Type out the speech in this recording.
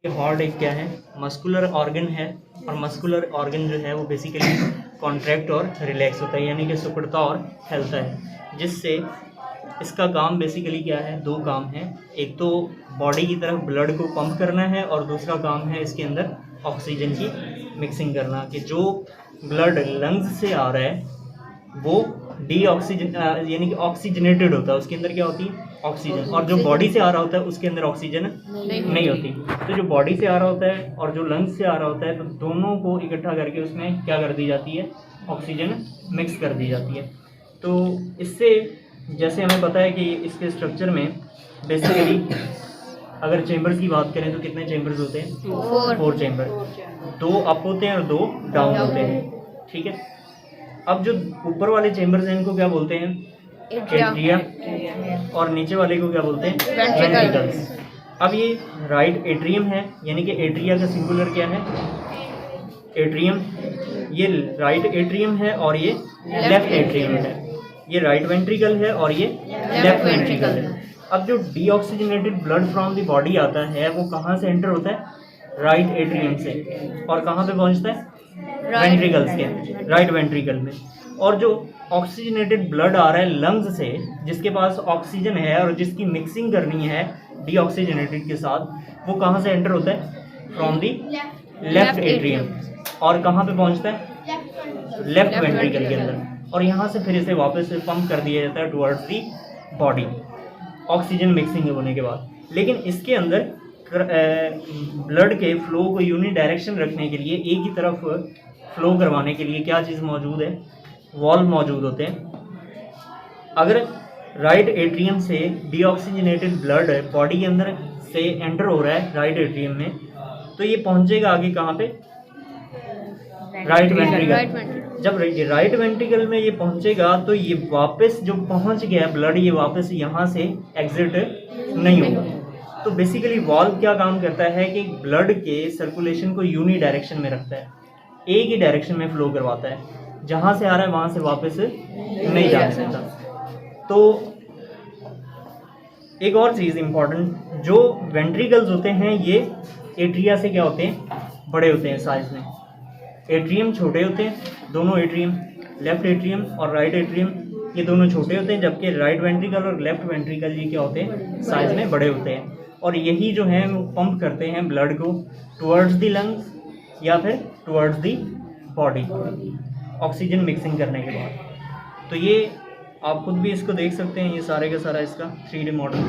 ये हार्ट एक क्या है, मस्कुलर ऑर्गन है। और मस्कुलर ऑर्गन जो है वो बेसिकली कॉन्ट्रैक्ट और रिलैक्स होता है, यानी कि सिकुड़ता और हिलता है, जिससे इसका काम बेसिकली क्या है, दो काम है। एक तो बॉडी की तरफ ब्लड को पंप करना है और दूसरा काम है इसके अंदर ऑक्सीजन की मिक्सिंग करना, कि जो ब्लड लंग्स से आ रहा है वो डीऑक्सीजन यानी कि ऑक्सीजनेटेड होता है, उसके अंदर क्या होती है, ऑक्सीजन। और जो बॉडी से आ रहा होता है उसके अंदर ऑक्सीजन नहीं होती। तो जो बॉडी से आ रहा होता है और जो लंग्स से आ रहा होता है, तो दोनों को इकट्ठा करके उसमें क्या कर दी जाती है, ऑक्सीजन मिक्स कर दी जाती है। तो इससे जैसे हमें पता है कि इसके स्ट्रक्चर में बेसिकली अगर चेंबर्स की बात करें तो कितने चेंबर्स होते हैं, 4 चेंबर, 2 अप होते हैं और 2 डाउन होते हैं, ठीक है। अब जो ऊपर वाले चेंबर्स हैं इनको क्या बोलते हैं, एट्रिया, और नीचे वाले को क्या बोलते हैं, वेंट्रिकल्स। अब ये राइट एट्रियम है, यानी कि एट्रिया का सिंगुलर क्या है, एट्रियम। ये राइट एट्रियम है और ये लेफ्ट एट्रियम है। ये राइट वेंट्रिकल है और ये लेफ्ट वेंट्रिकल है। अब जो deoxygenated blood from the body आता है वो कहाँ से एंटर होता है, राइट एट्रियम से, और कहाँ पे पहुँचता है, वेंट्रिकल्स के, राइट वेंट्रिकल में। और जो ऑक्सीजनेटेड ब्लड आ रहा है लंग्स से, जिसके पास ऑक्सीजन है और जिसकी मिक्सिंग करनी है डीऑक्सीजनेटेड के साथ, वो कहाँ से एंटर होता है, फ्रॉम दी लेफ्ट एट्रियम, और कहाँ पे पहुँचता है, लेफ्ट वेंट्रिकल के अंदर। और यहाँ से फिर इसे वापस से पंप कर दिया जाता है towards the body, oxygen mixing होने के बाद। लेकिन इसके अंदर ब्लड के फ्लो को यूनि डायरेक्शन रखने के लिए, एक ही तरफ फ्लो करवाने के लिए क्या चीज़ मौजूद है, वॉल्व मौजूद होते हैं। अगर राइट एट्रियम से डीऑक्सीजनेटेड ब्लड बॉडी के अंदर से एंटर हो रहा है राइट एट्रियम में, तो ये पहुंचेगा आगे कहाँ पे, राइट वेंट्रिकल। जब राइट वेंट्रिकल में ये पहुंचेगा तो ये वापस जो पहुंच गया ब्लड, ये वापस यहाँ से एग्जिट नहीं होगा। तो बेसिकली वॉल्व क्या काम करता है कि ब्लड के सर्कुलेशन को यूनि डायरेक्शन में रखता है, एक ही डायरेक्शन में फ्लो करवाता है, जहाँ से आ रहा है वहाँ से वापस नहीं जा सकता। तो एक और चीज़ इम्पॉर्टेंट, जो वेंट्रिकल्स होते हैं ये एट्रिया से क्या होते हैं, बड़े होते हैं साइज में। एट्रियम छोटे होते हैं, दोनों एट्रियम, लेफ्ट एट्रियम और राइट एट्रियम, ये दोनों छोटे होते हैं, जबकि राइट वेंट्रिकल और लेफ्ट वेंट्रिकल ये क्या होते हैं, साइज में बड़े होते हैं। और यही जो है वो पंप करते हैं ब्लड को टुवर्ड्स दी लंग्स या फिर towards the body, oxygen mixing करने के बाद। तो ये आप खुद भी इसको देख सकते हैं, ये सारे का सारा इसका 3D मॉडल।